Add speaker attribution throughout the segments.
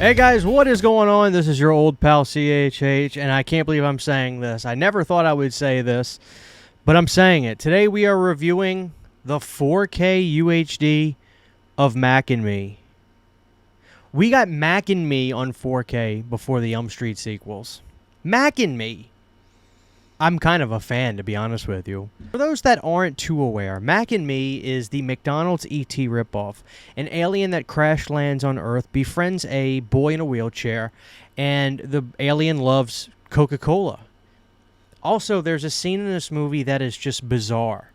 Speaker 1: Hey guys, what is going on? This is your old pal CHH, and I can't believe I'm saying this. I never thought I would say this, but I'm saying it. Today we are reviewing the 4K UHD of Mac and Me. We got Mac and Me on 4K before the Elm Street sequels. Mac and Me. I'm kind of a fan, to be honest with you. For those that aren't too aware, Mac and Me is the McDonald's E.T. ripoff. An alien that crash lands on Earth befriends a boy in a wheelchair, and the alien loves Coca-Cola. Also, there's a scene in this movie that is just bizarre,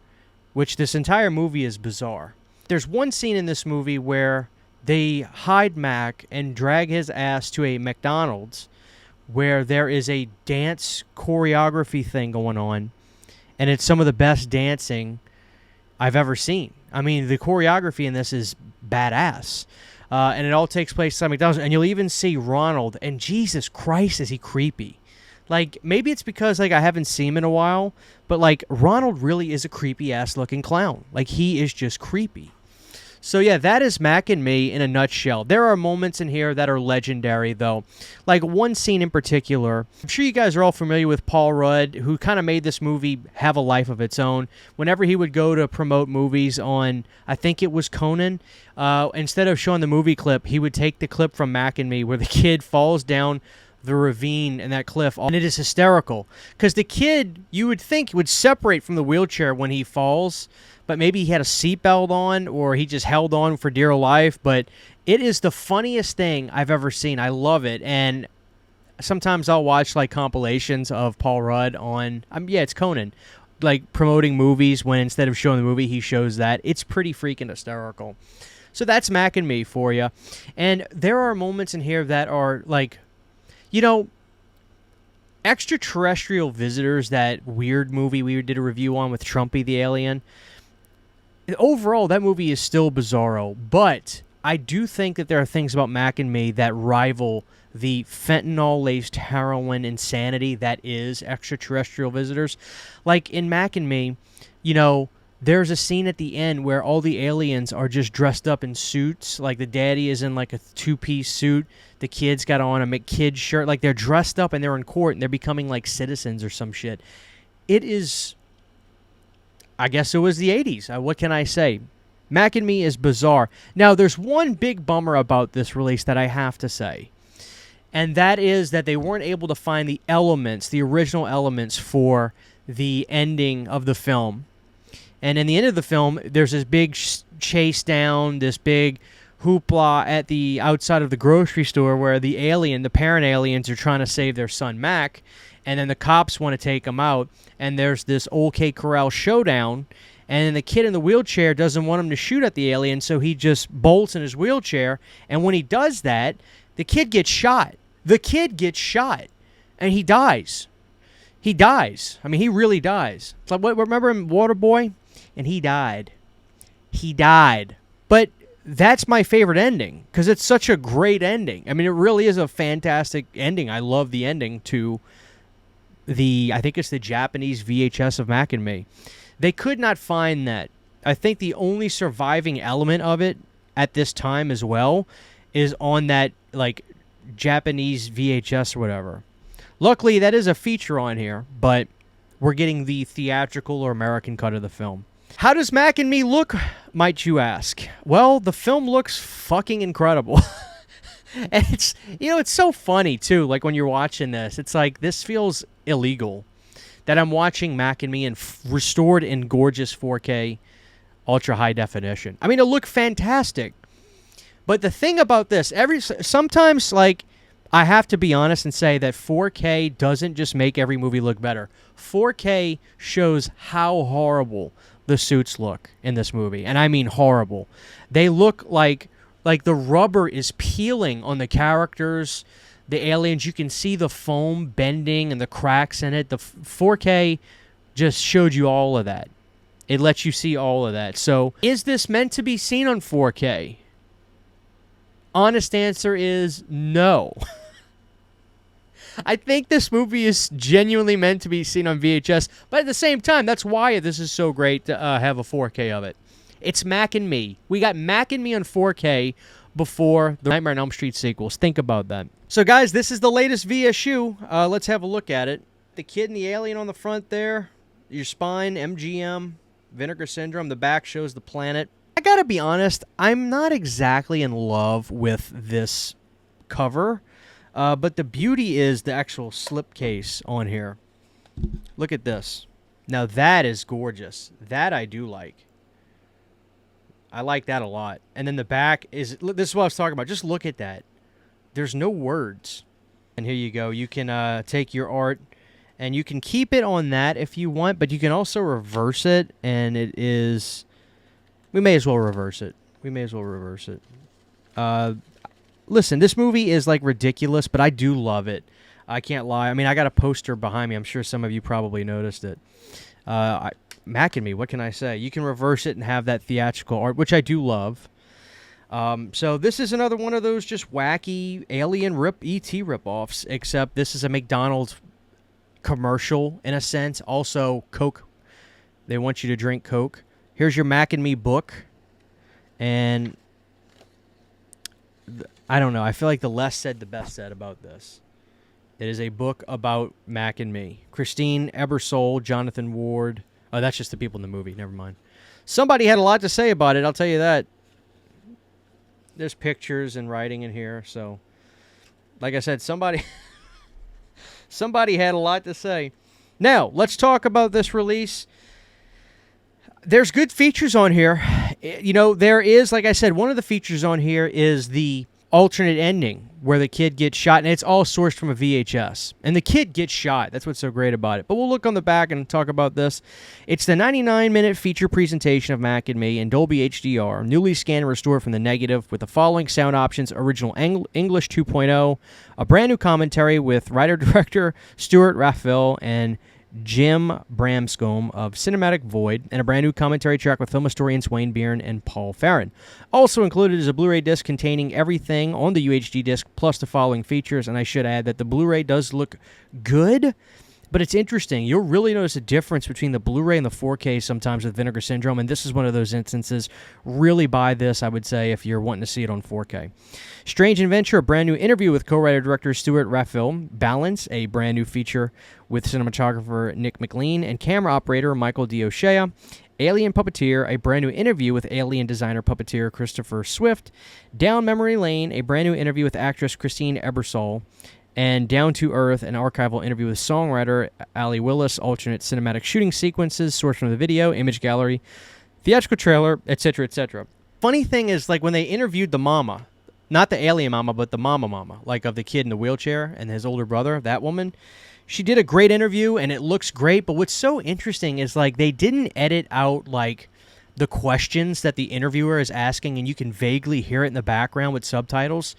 Speaker 1: which this entire movie is bizarre. There's one scene in this movie where they hide Mac and drag his ass to a McDonald's where there is a dance choreography thing going on, and it's some of the best dancing I've ever seen. I mean, the choreography in this is badass. And it all takes place at McDonald's, and you'll even see Ronald, and Jesus Christ, is he creepy. Like, maybe it's because, like, I haven't seen him in a while, but, like, Ronald really is a creepy-ass looking clown. Like, he is just creepy. So, yeah, that is Mac and Me in a nutshell. There are moments in here that are legendary, though. Like, one scene in particular. I'm sure you guys are all familiar with Paul Rudd, who kind of made this movie have a life of its own. Whenever he would go to promote movies on, I think it was Conan, instead of showing the movie clip, he would take the clip from Mac and Me where the kid falls down the ravine and that cliff, and it is hysterical. Because the kid, you would think, would separate from the wheelchair when he falls, but maybe he had a seatbelt on or he just held on for dear life. But it is the funniest thing I've ever seen. I love it. And sometimes I'll watch like compilations of Paul Rudd on, yeah, it's Conan, like promoting movies when instead of showing the movie, he shows that. It's pretty freaking hysterical. So that's Mac and Me for you. And there are moments in here that are like, you know, Extraterrestrial Visitors, that weird movie we did a review on with Trumpy the Alien. Overall, that movie is still bizarro, but I do think that there are things about Mac and Me that rival the fentanyl-laced heroin insanity that is Extraterrestrial Visitors. Like in Mac and Me, you know, there's a scene at the end where all the aliens are just dressed up in suits. Like the daddy is in like a two-piece suit. The kid's got on a McKid shirt. Like they're dressed up and they're in court and they're becoming like citizens or some shit. It is, I guess it was the 80s. What can I say? Mac and Me is bizarre. Now, there's one big bummer about this release that I have to say. And that is that they weren't able to find the elements, the original elements for the ending of the film. And in the end of the film, there's this big chase down, this big hoopla at the outside of the grocery store where the alien, the parent aliens, are trying to save their son Mac, and then the cops want to take him out, and there's this OK Corral showdown, and then the kid in the wheelchair doesn't want him to shoot at the alien, so he just bolts in his wheelchair, and when he does that, the kid gets shot. The kid gets shot, and he dies. He dies. I mean, he really dies. It's like, what, remember in Waterboy? And he died. He died. But that's my favorite ending because it's such a great ending. I mean, it really is a fantastic ending. I love the ending to I think it's the Japanese VHS of Mac and Me. They could not find that. I think the only surviving element of it at this time as well is on that, like, Japanese VHS or whatever. Luckily, that is a feature on here, but we're getting the theatrical or American cut of the film. How does Mac and Me look, might you ask? Well, the film looks fucking incredible. And it's, you know, it's so funny, too, like when you're watching this. It's like, this feels illegal that I'm watching Mac and Me in restored in gorgeous 4K ultra high definition. I mean, it looked fantastic. But the thing about this, sometimes, like, I have to be honest and say that 4K doesn't just make every movie look better. 4K shows how horrible the suits look in this movie. And I mean horrible. They look like the rubber is peeling on the characters, the aliens. You can see the foam bending and the cracks in it. The 4K just showed you all of that. It lets you see all of that. So, is this meant to be seen on 4K? Honest answer is no. I think this movie is genuinely meant to be seen on VHS, but at the same time, that's why this is so great to have a 4K of it. It's Mac and Me. We got Mac and Me on 4K before the Nightmare on Elm Street sequels. Think about that. So, guys, this is the latest VSU. Let's have a look at it. The kid and the alien on the front there. Your spine, MGM, Vinegar Syndrome. The back shows the planet. I gotta be honest, I'm not exactly in love with this cover, but the beauty is the actual slipcase on here. Look at this. Now, that is gorgeous. That I do like. I like that a lot. And then the back is, this is what I was talking about. Just look at that. There's no words. And here you go. You can take your art and you can keep it on that if you want, but you can also reverse it. And it is, we may as well reverse it. We may as well reverse it. Listen, this movie is like ridiculous, but I do love it. I can't lie. I mean, I got a poster behind me. I'm sure some of you probably noticed it. Mac and me, what can I say? You can reverse it and have that theatrical art, which I do love. So this is another one of those just wacky alien E.T. ripoffs, except this is a McDonald's commercial in a sense. Also, Coke. They want you to drink Coke. Here's your Mac and Me book. And I don't know. I feel like the less said, the best said about this. It is a book about Mac and Me. Christine Ebersole, Jonathan Ward. Oh, that's just the people in the movie. Never mind. Somebody had a lot to say about it, I'll tell you that. There's pictures and writing in here, so like I said, somebody had a lot to say. Now, let's talk about this release. There's good features on here. You know, there is, like I said, one of the features on here is the alternate ending where the kid gets shot, and it's all sourced from a VHS. And the kid gets shot. That's what's so great about it. But we'll look on the back and talk about this. It's the 99-minute feature presentation of Mac and Me in Dolby HDR, newly scanned and restored from the negative with the following sound options: original English 2.0, a brand new commentary with writer-director Stuart Raphael and Jim Bramscombe of Cinematic Void, and a brand new commentary track with film historians Wayne Byrne and Paul Farron. Also included is a Blu-ray disc containing everything on the UHD disc, plus the following features, and I should add that the Blu-ray does look good, but it's interesting. You'll really notice a difference between the Blu-ray and the 4K sometimes with Vinegar Syndrome, and this is one of those instances. Really buy this, I would say, if you're wanting to see it on 4K. Strange Adventure, a brand new interview with co-writer-director Stuart Raphael. Balance, a brand new feature with cinematographer Nick McLean and camera operator Michael D'Oshea. Alien Puppeteer, a brand new interview with alien designer puppeteer Christopher Swift. Down Memory Lane, a brand new interview with actress Christine Ebersole. And Down to Earth, an archival interview with songwriter Ali Willis, alternate cinematic shooting sequences, sourced from the video, image gallery, theatrical trailer, etc., etc. Funny thing is, like, when they interviewed the mama, not the alien mama, but the mama, like of the kid in the wheelchair and his older brother, that woman, she did a great interview, and it looks great, but what's so interesting is, like, they didn't edit out, like, the questions that the interviewer is asking, and you can vaguely hear it in the background with subtitles.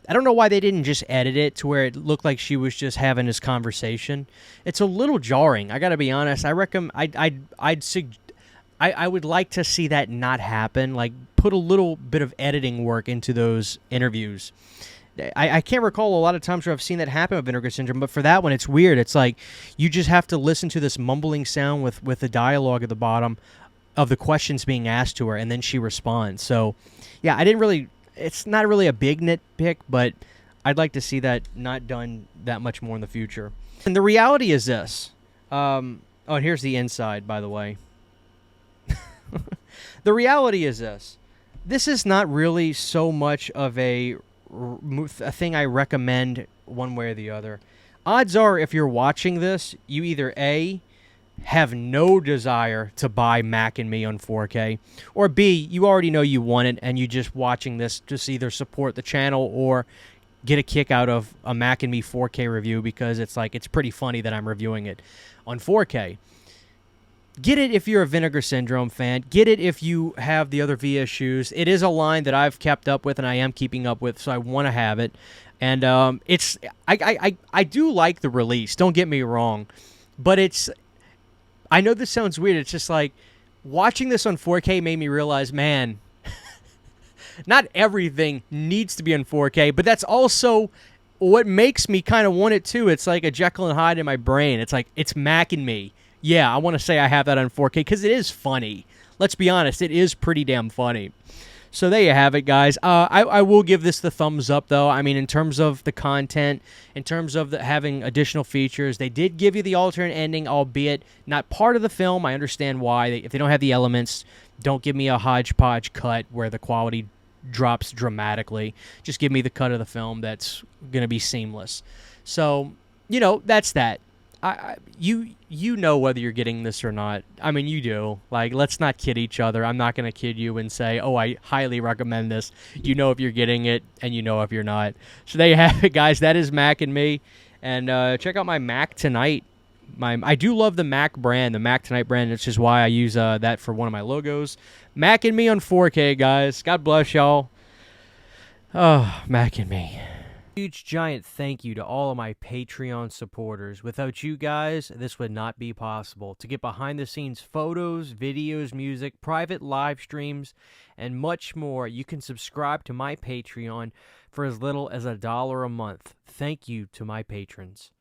Speaker 1: I don't know why they didn't just edit it to where it looked like she was just having this conversation. It's a little jarring. I got to be honest. I reckon I would like to see that not happen. Like, put a little bit of editing work into those interviews. I can't recall a lot of times where I've seen that happen with Vinegar Syndrome, but for that one, it's weird. It's like you just have to listen to this mumbling sound with the dialogue at the bottom of the questions being asked to her, and then she responds. So, yeah, I didn't really... It's not really a big nitpick, but I'd like to see that not done that much more in the future. And the reality is this. Oh, and here's the inside, by the way. The reality is this. This is not really so much of a thing I recommend one way or the other. Odds are, if you're watching this, you either A, have no desire to buy Mac and Me on 4K, or B, you already know you want it and you just watching this just either support the channel or get a kick out of a Mac and Me 4K review because it's like, it's pretty funny that I'm reviewing it on 4K. Get it if you're a Vinegar Syndrome fan. Get it if you have the other VSUs. It is a line that I've kept up with and I am keeping up with, so I want to have it. And I do like the release, don't get me wrong, but it's... I know this sounds weird. It's just like watching this on 4K made me realize, man, not everything needs to be on 4K, but that's also what makes me kind of want it too. It's like a Jekyll and Hyde in my brain. It's like, it's Mac and Me. Yeah, I want to say I have that on 4K because it is funny. Let's be honest, it is pretty damn funny. So there you have it, guys. I will give this the thumbs up, though. I mean, in terms of the content, in terms of having additional features, they did give you the alternate ending, albeit not part of the film. I understand why. If they don't have the elements, don't give me a hodgepodge cut where the quality drops dramatically. Just give me the cut of the film that's going to be seamless. So, that's that. You know whether you're getting this or not. I mean, you do. Like, let's not kid each other. I'm not going to kid you and say, oh, I highly recommend this. You know if you're getting it, and you know if you're not. So there you have it, guys. That is Mac and Me. And check out my Mac Tonight. I do love the Mac brand, the Mac Tonight brand. It's just why I use that for one of my logos. Mac and Me on 4K, guys. God bless y'all. Oh, Mac and Me. Huge giant thank you to all of my Patreon supporters. Without you guys, this would not be possible. To get behind the scenes photos, videos, music, private live streams, and much more, you can subscribe to my Patreon for as little as $1 a month. Thank you to my patrons.